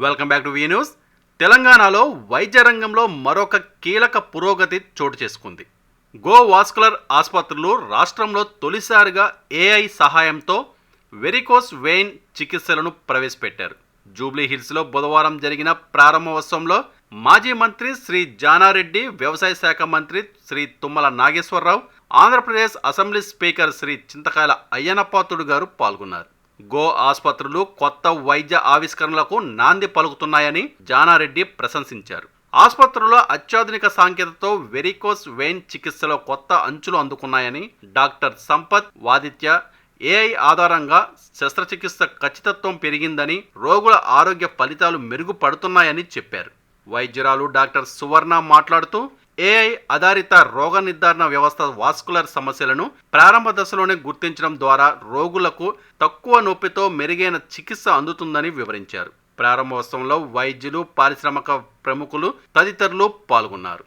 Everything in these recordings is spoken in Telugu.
Welcome back to V news. తెలంగాణలో వైద్య రంగంలో మరొక కీలక పురోగతి చోటు చేసుకుంది. గో వాస్కులర్ ఆసుపత్రులు రాష్ట్రంలో తొలిసారిగా ఏఐ సహాయంతో వెరికోస్ వెయిన్ చికిత్సలను ప్రవేశపెట్టారు. జూబ్లీ హిల్స్లో బుధవారం జరిగిన ప్రారంభోత్సవంలో మాజీ మంత్రి శ్రీ జానారెడ్డి, వ్యవసాయ శాఖ మంత్రి శ్రీ తుమ్మల నాగేశ్వరరావు, ఆంధ్రప్రదేశ్ అసెంబ్లీ స్పీకర్ శ్రీ చింతకాయల అయ్యన్నపాత్రుడు గారు పాల్గొన్నారు. గో ఆసుపత్రులు కొత్త వైద్య ఆవిష్కరణలకు నాంది పలుకుతున్నాయని జానారెడ్డి ప్రశంసించారు. ఆసుపత్రుల్లో అత్యాధునిక సాంకేతికతతో వెరికోస్ వెయిన్ చికిత్సలో కొత్త అంచులు అందుకున్నాయని డాక్టర్ సంపత్ వాదిత్య, ఏఐ ఆధారంగా శస్త్రచికిత్స ఖచ్చితత్వం పెరిగిందని, రోగుల ఆరోగ్య ఫలితాలు మెరుగుపడుతున్నాయని చెప్పారు. వైద్యురాలు డాక్టర్ సువర్ణ మాట్లాడుతూ, ఏఐ ఆధారిత రోగ నిర్ధారణ వ్యవస్థ వాస్కులర్ సమస్యలను ప్రారంభ దశలోనే గుర్తించడం ద్వారా రోగులకు తక్కువ నొప్పితో మెరుగైన చికిత్స అందుతుందని వివరించారు. ప్రారంభోత్సవంలో వైద్యులు, పారిశ్రామిక ప్రముఖులు తదితరులు పాల్గొన్నారు.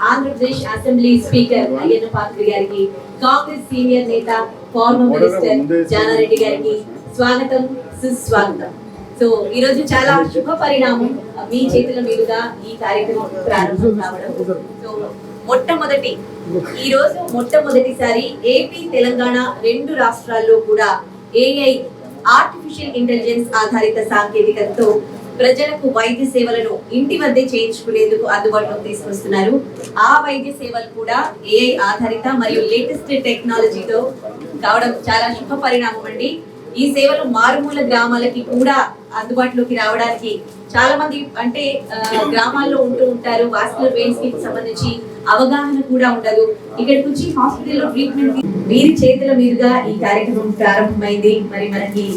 ఆంధ్రప్రదేశ్ అసెంబ్లీ స్పీకర్ అయ్యన్నపాత్రుడు గారికి, కాంగ్రెస్ సీనియర్ నేత ఫార్మర్ మినిస్టర్ జానారెడ్డి గారికి స్వాగతం, సుస్వాగతం. సో ఈ రోజు చాలా శుభ పరిణామం, మీ చేతుల మీదుగా ఈ కార్యక్రమం ప్రారంభం కావడం. సో మొట్టమొదటిసారి ఏపీ, తెలంగాణ రెండు రాష్ట్రాల్లో కూడా ఏఐ ఆర్టిఫిషియల్ ఇంటెలిజెన్స్ ఆధారిత సాంకేతికతతో ప్రజలకు వైద్య సేవలను ఇంటి వద్దే చేయించుకునేందుకు అందుబాటులోకి తీసుకొస్తున్నారు. ఆ వైద్య సేవలు కూడా ఏఐ ఆధారిత మరియు లేటెస్ట్ టెక్నాలజీతో కావడం చాలా శుభ పరిణామం అండి. ఈ సేవలు మారుమూల గ్రామాలకి కూడా అందుబాటులోకి రావడానికి చాలా మంది గ్రామాల్లో ఉంటూ ఉంటారు. వాస్కులర్ వెయిన్స్ కి సంబంధించి అవగాహన కూడా ఉండదు. ఇక్కడికి వచ్చి హాస్పిటల్లో ట్రీట్మెంట్ వీరి చేతుల మీదుగా ఈ కార్యక్రమం ప్రారంభమైంది. మరి మనకి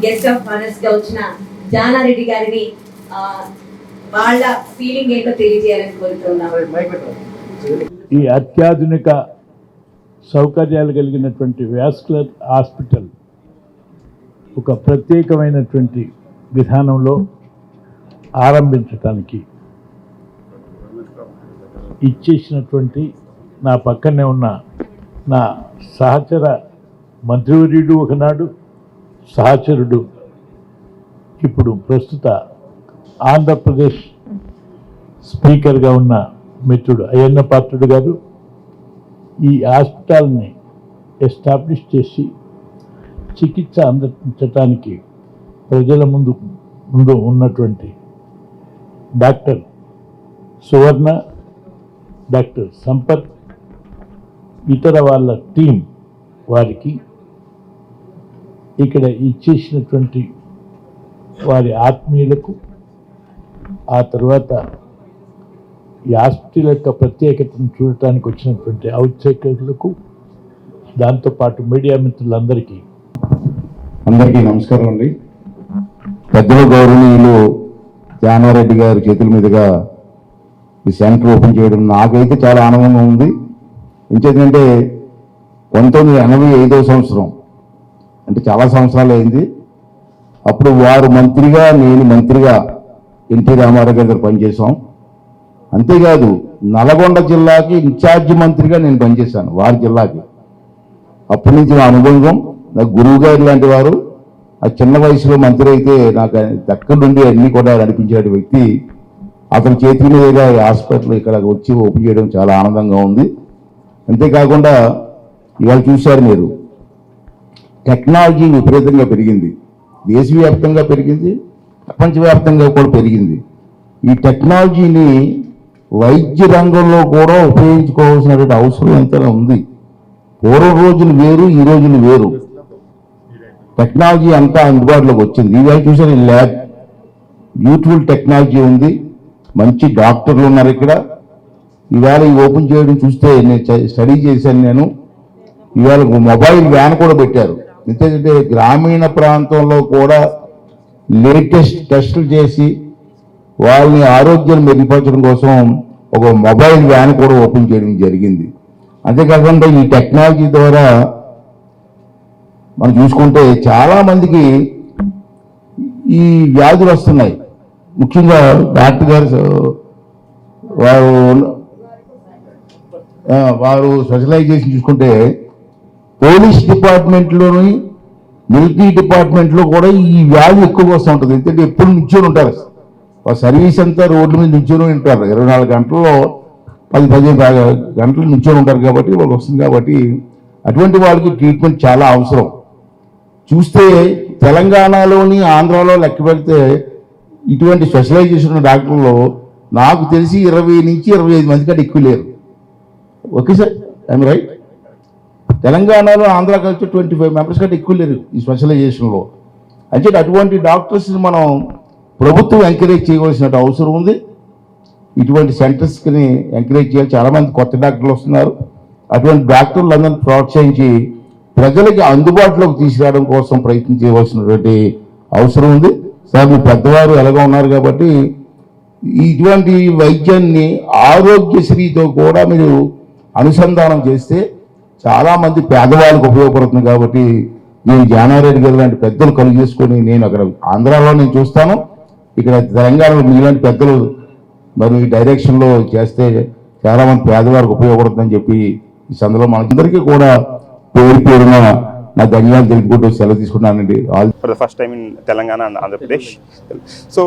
గెస్ట్ ఆఫ్ ఆనర్స్ గా వచ్చిన జానారెడ్డి గారిని వాళ్ళ ఫీలింగ్ ఏంటో తెలియజేయాలని కోరుతున్నాం. ఈ అత్యాధునిక సౌకర్యాలు కలిగినటువంటి వాస్కులర్ హాస్పిటల్ ఒక ప్రత్యేకమైనటువంటి విధానంలో ఆరంభించటానికి ఇచ్చేసినటువంటి నా పక్కనే ఉన్న నా సహచర మంత్రివర్యుడు, ఒకనాడు సహచరుడు, ఇప్పుడు ప్రస్తుత ఆంధ్రప్రదేశ్ స్పీకర్గా ఉన్న మిత్రుడు అయ్యన్నపాత్రుడు గారు ఈ హాస్పిటల్ని ఎస్టాబ్లిష్ చేసి చికిత్స అందించటానికి ప్రజల ముందు ఉన్నటువంటి డాక్టర్ సువర్ణ, డాక్టర్ సంపత్, ఇతర వాళ్ళ టీం వారికి, ఇక్కడ ఇచ్చేసినటువంటి వారి ఆత్మీయులకు, ఆ తర్వాత ఈ హాస్పిటల్ యొక్క ప్రత్యేకతను చూడటానికి వచ్చినటువంటి ఔత్సాహికులకు, దాంతోపాటు మీడియా మిత్రులందరికీ నమస్కారం అండి. పెద్దలు గౌరవనీయులు జానారెడ్డి గారి చేతుల మీదుగా ఈ సెంటర్ ఓపెన్ చేయడం నాకైతే చాలా ఆనందంగా ఉంది. ఎందుకంటే 1985వ సంవత్సరం, అంటే చాలా సంవత్సరాలు అయింది. అప్పుడు వారు మంత్రిగా, నేను మంత్రిగా ఎన్టీ రామారావు గారి దగ్గర పనిచేశాం. అంతేకాదు నల్గొండ జిల్లాకి ఇన్ఛార్జి మంత్రిగా నేను పనిచేశాను, వారి జిల్లాకి. అప్పటి నుంచి నా అనుభవం, నాకు గురువు గారు లాంటి వారు. ఆ చిన్న వయసులో మంత్రి అయితే నాకు దగ్గర నుండి అన్ని కూడా నడిపించే వ్యక్తి. అతని చేతి మీదుగా హాస్పిటల్ ఇక్కడ వచ్చి ఓపెన్ చేయడం చాలా ఆనందంగా ఉంది. అంతేకాకుండా ఇవాళ చూశారు మీరు, టెక్నాలజీ విపరీతంగా పెరిగింది. దేశవ్యాప్తంగా పెరిగింది, ప్రపంచవ్యాప్తంగా కూడా పెరిగింది. ఈ టెక్నాలజీని వైద్య రంగంలో కూడా ఉపయోగించుకోవాల్సినటువంటి అవసరం ఎంతైనా ఉంది. పూర్వ రోజులు వేరు, ఈ రోజులు వేరు. టెక్నాలజీ అంతా అందుబాటులోకి వచ్చింది. ఇవాళ చూసారు, ల్యాబ్ బ్యూటిఫుల్ టెక్నాలజీ ఉంది, మంచి డాక్టర్లు ఉన్నారు ఇక్కడ. ఇవాళ ఈ ఓపెన్ చేయడం చూస్తే నేను స్టడీ చేశాను. నేను ఇవాళ మొబైల్ వ్యాన్ కూడా పెట్టారు. ఎందుకంటే గ్రామీణ ప్రాంతంలో కూడా లేటెస్ట్ టెస్టులు చేసి వాళ్ళని ఆరోగ్యాన్ని మెరుగుపరచడం కోసం ఒక మొబైల్ వ్యాన్ కూడా ఓపెన్ చేయడం జరిగింది. అంతేకాకుండా ఈ టెక్నాలజీ ద్వారా మనం చూసుకుంటే చాలా మందికి ఈ వ్యాధులు వస్తున్నాయి. ముఖ్యంగా డాక్టర్ గారు వారు స్పెషలైజేషన్ చూసుకుంటే పోలీస్ డిపార్ట్మెంట్లోని మిలిటరీ డిపార్ట్మెంట్లో కూడా ఈ వ్యాధి ఎక్కువగా వస్తూ ఉంటుంది. ఎందుకంటే ఎప్పుడు నిల్చొని ఉంటారు, సర్వీస్ అంతా రోడ్ల మీద నిల్చొని ఉంటారు. 24 గంటల్లో 10-15 గంటలు నిల్చొని ఉంటారు కాబట్టి వాళ్ళు వస్తుంది. కాబట్టి అటువంటి వాళ్ళకి ట్రీట్మెంట్ చాలా అవసరం. చూస్తే తెలంగాణలోని ఆంధ్రాలో లెక్క పెడితే ఇటువంటి స్పెషలైజేషన్ ఉన్న డాక్టర్లు నాకు తెలిసి 20 నుంచి 25 మంది కంటే ఎక్కువ లేరు. Okay sir, I'm right? తెలంగాణలో ఆంధ్ర కలిసి 25 మెంబర్స్ కంటే ఎక్కువ లేరు ఈ స్పెషలైజేషన్లో. అంటే అటువంటి డాక్టర్స్ని మనం ప్రభుత్వం ఎంకరేజ్ చేయవలసిన అవసరం ఉంది. ఇటువంటి సెంటర్స్ని ఎంకరేజ్ చేయాలి. చాలామంది కొత్త డాక్టర్లు వస్తున్నారు. అటువంటి డాక్టర్లు అందరినీ ప్రోత్సహించి ప్రజలకి అందుబాటులోకి తీసుకురావడం కోసం ప్రయత్నం చేయవలసినటువంటి అవసరం ఉంది. సార్ మీ పెద్దవారు ఎలాగో ఉన్నారు కాబట్టి ఇటువంటి వైద్యాన్ని ఆరోగ్యశ్రీతో కూడా మీరు అనుసంధానం చేస్తే చాలామంది పేదవాళ్ళకు ఉపయోగపడుతుంది. కాబట్టి నేను జానారెడ్డి గారు లాంటి పెద్దలు కలుగు చేసుకొని నేను అక్కడ ఆంధ్రాలో నేను చూస్తాను, ఇక్కడ తెలంగాణలో మీలాంటి పెద్దలు మరి ఈ డైరెక్షన్లో చేస్తే చాలామంది పేదవారికి ఉపయోగపడుతుందని చెప్పి ఈ సందర్భంలో మనందరికీ కూడా పేరు పేరున నా ధన్యవాదాలు తెలుపుకుంటూ సెలవు తీసుకున్నానండి. For the first time in Telangana and Andhra Pradesh. So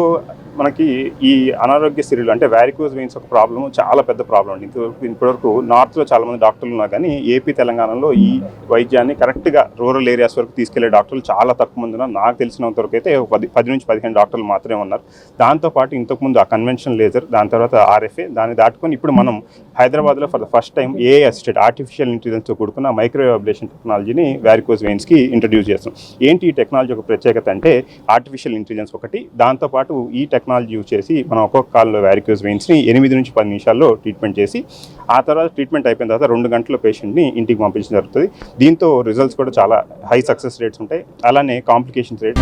మనకి ఈ అనారోగ్య శ్రీలు అంటే వ్యారికోజ్ వెయిన్స్ ఒక ప్రాబ్లం, చాలా పెద్ద ప్రాబ్లం అండి. ఇప్పటివరకు నార్త్లో చాలామంది డాక్టర్లు ఉన్నారు, కానీ ఏపీ తెలంగాణలో ఈ వైద్యాన్ని కరెక్ట్గా రూరల్ ఏరియాస్ వరకు తీసుకెళ్లే డాక్టర్లు చాలా తక్కువ మంది ఉన్నారు. నాకు తెలిసినంత వరకు అయితే 10 నుంచి 15 డాక్టర్లు మాత్రమే ఉన్నారు. దాంతోపాటు ఇంతకుముందు ఆ కన్వెన్షన్ లేజర్, దాని తర్వాత ఆర్ఎఫ్ఏ, దాన్ని దాటుకొని ఇప్పుడు మనం హైదరాబాద్లో for the first time AI assisted artificial ఇంటెలిజెన్స్తో కూడుకున్న మైక్రోవేవ్ అబ్లేషన్ టెక్నాలజీని వ్యారికోజ్ వెయిన్స్కి ఇంట్రడ్యూస్ చేస్తాం. ఏంటి ఈ టెక్నాలజీ ఒక ప్రత్యేకత అంటే ఆర్టిఫిషియల్ ఇంటెలిజెన్స్ ఒకటి, దాంతోపాటు ఈ టెక్నాలజీ యూజ్ చేసి మనం ఒక్కొక్క కాల్లో వ్యారికోజ్ వెయిన్స్ని 8 నుంచి 10 నిమిషాల్లో ట్రీట్మెంట్ చేసి ఆ తర్వాత ట్రీట్మెంట్ అయిపోయిన తర్వాత 2 గంటల పేషెంట్ని ఇంటికి పంపించడం జరుగుతుంది. దీంతో రిజల్ట్స్ కూడా చాలా హై సక్సెస్ రేట్స్ ఉంటాయి. అలానే కాంప్లికేషన్స్ రేట్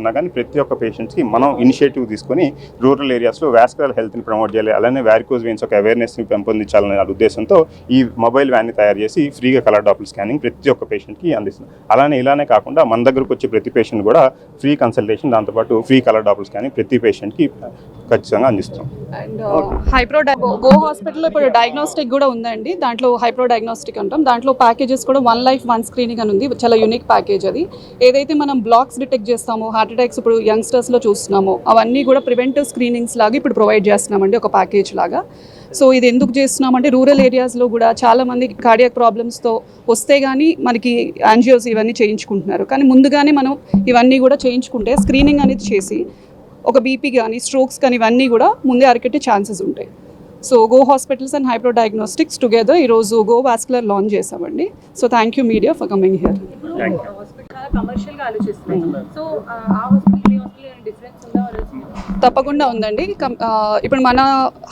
ఉన్నా కానీ ప్రతి ఒక్క పేషెంట్స్కి మనం ఇనిషియేటివ్ తీసుకొని రూరల్ ఏరియాస్లో వాస్కులర్ హెల్త్ని ప్రమోట్ చేయాలి, అలానే వ్యారికోజ్ వెయిన్స్ ఒక అవేర్నెస్ని పెంపొందించాలనే ఉద్దేశంతో ఈ మొబైల్ వ్యాన్ని తయారు చేసి ఫ్రీగా కలర్ డాప్లర్ స్కానింగ్ ప్రతి ఒక్క పేషెంట్కి అందిస్తుంది. అలానే ఇలానే కాకుండా మన దగ్గరకు వచ్చే ప్రతి పేషెంట్ కూడా ఫ్రీ కన్సల్టేషన్, దాంతోపాటు ఫ్రీ కలర్ డాప్లర్ స్కానింగ్ ప్రతి పేషెంట్కి ఖచ్చితంగా అందిస్తాం. అండ్ గో హాస్పిటల్లో ఇప్పుడు డయాగ్నోస్టిక్ కూడా ఉందండి. దాంట్లో హైప్రో డయాగ్నోస్టిక్ అంటాం. దాంట్లో ప్యాకేజెస్ కూడా 1 లైఫ్ 1 స్క్రీనింగ్ అని ఉంది. చాలా యూనిక్ ప్యాకేజ్ అది. ఏదైతే మనం బ్లాక్స్ డిటెక్ట్ చేస్తామో, హార్ట్ అటాక్స్ ఇప్పుడు యంగ్స్టర్స్లో చూస్తున్నామో, అవన్నీ కూడా ప్రివెంటివ్ స్క్రీనింగ్స్ లాగా ఇప్పుడు ప్రొవైడ్ చేస్తున్నామండి ఒక ప్యాకేజ్ లాగా. సో ఇది ఎందుకు చేస్తున్నామంటే రూరల్ ఏరియాస్లో కూడా చాలామంది కార్డియాక్ ప్రాబ్లమ్స్తో వస్తే కానీ మనకి యాంజియోస్ ఇవన్నీ చేయించుకుంటున్నారు. కానీ ముందుగానే మనం ఇవన్నీ కూడా చేయించుకుంటే స్క్రీనింగ్ అనేది చేసి ఒక బీపీ కానీ స్ట్రోక్స్ కానీ ఇవన్నీ కూడా ముందే అరికట్టే ఛాన్సెస్ ఉంటాయి. So go hospitals and Hypro diagnostics together ఈరోజు గో వాస్కులర్ లాంచ్ చేసామండి. So thank you media for coming here. కమర్షియల్గా ఆలోచిస్తున్నాం. సో ఆ హాస్పిటల్ డిఫరెన్స్ ఉందా? తప్పకుండా ఉందండి. ఇప్పుడు మన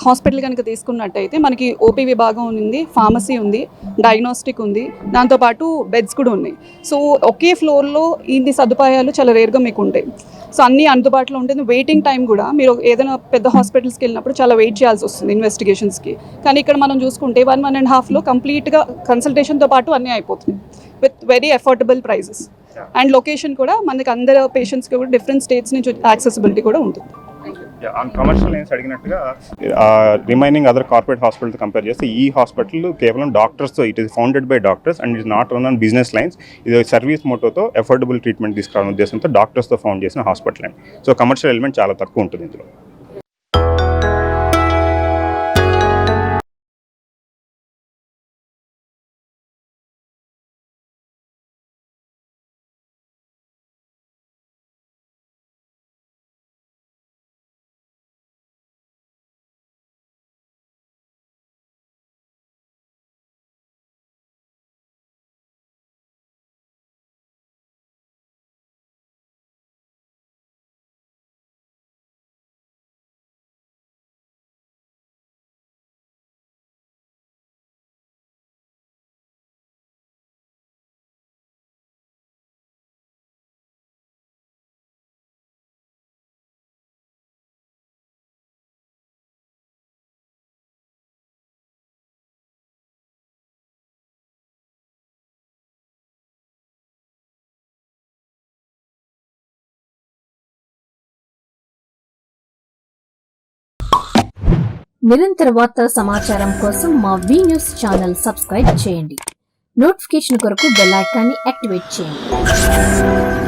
హాస్పిటల్ కనుక తీసుకున్నట్టయితే మనకి ఓపీ విభాగం ఉంది, ఫార్మసీ ఉంది, డయాగ్నోస్టిక్ ఉంది, దాంతోపాటు బెడ్స్ కూడా ఉన్నాయి. సో ఒకే ఫ్లోర్లో ఇన్ని సదుపాయాలు చాలా రేర్గా మీకు ఉంటాయి. సో అన్నీ అందుబాటులో ఉంటుంది. వెయిటింగ్ టైం కూడా మీరు ఏదైనా పెద్ద హాస్పిటల్స్కి వెళ్ళినప్పుడు చాలా వెయిట్ చేయాల్సి వస్తుంది ఇన్వెస్టిగేషన్స్కి. కానీ ఇక్కడ మనం చూసుకుంటే 1.5లో కంప్లీట్గా కన్సల్టేషన్తో పాటు అన్నీ అయిపోతున్నాయి with very affordable prices. And location కూడా మనకి అందరు పేషెంట్స్కి కూడా డిఫరెంట్ స్టేట్స్ నుంచి యాక్సెసిబిలిటీ కూడా ఉంటుంది. ఆన్ కమర్షియల్ లైన్స్ అడిగినట్టుగా రిమైనింగ్ అదర్ కార్పొరేట్ హాస్పిటల్తో కంపేర్ చేస్తే ఈ హాస్పిటల్ కేవలం డాక్టర్స్తో, it is founded by doctors and it not run on business lines. ఇది సర్వీస్ మోటోతో అఫోర్డబుల్ ట్రీట్మెంట్ తీసుకురావడం ఉద్దేశంతో డాక్టర్స్తో ఫౌండ్ చేసిన హాస్పిటల్ అండి. సో కమర్షియల్ ఎలిమెంట్ చాలా తక్కువ ఉంటుంది ఇందులో. నిరంతర వార్తా సమాచారం కోసం మా వి న్యూస్ ఛానల్ సబ్స్క్రైబ్ చేయండి. నోటిఫికేషన్ కొరకు బెల్ ఐకాన్ని యాక్టివేట్ చేయండి.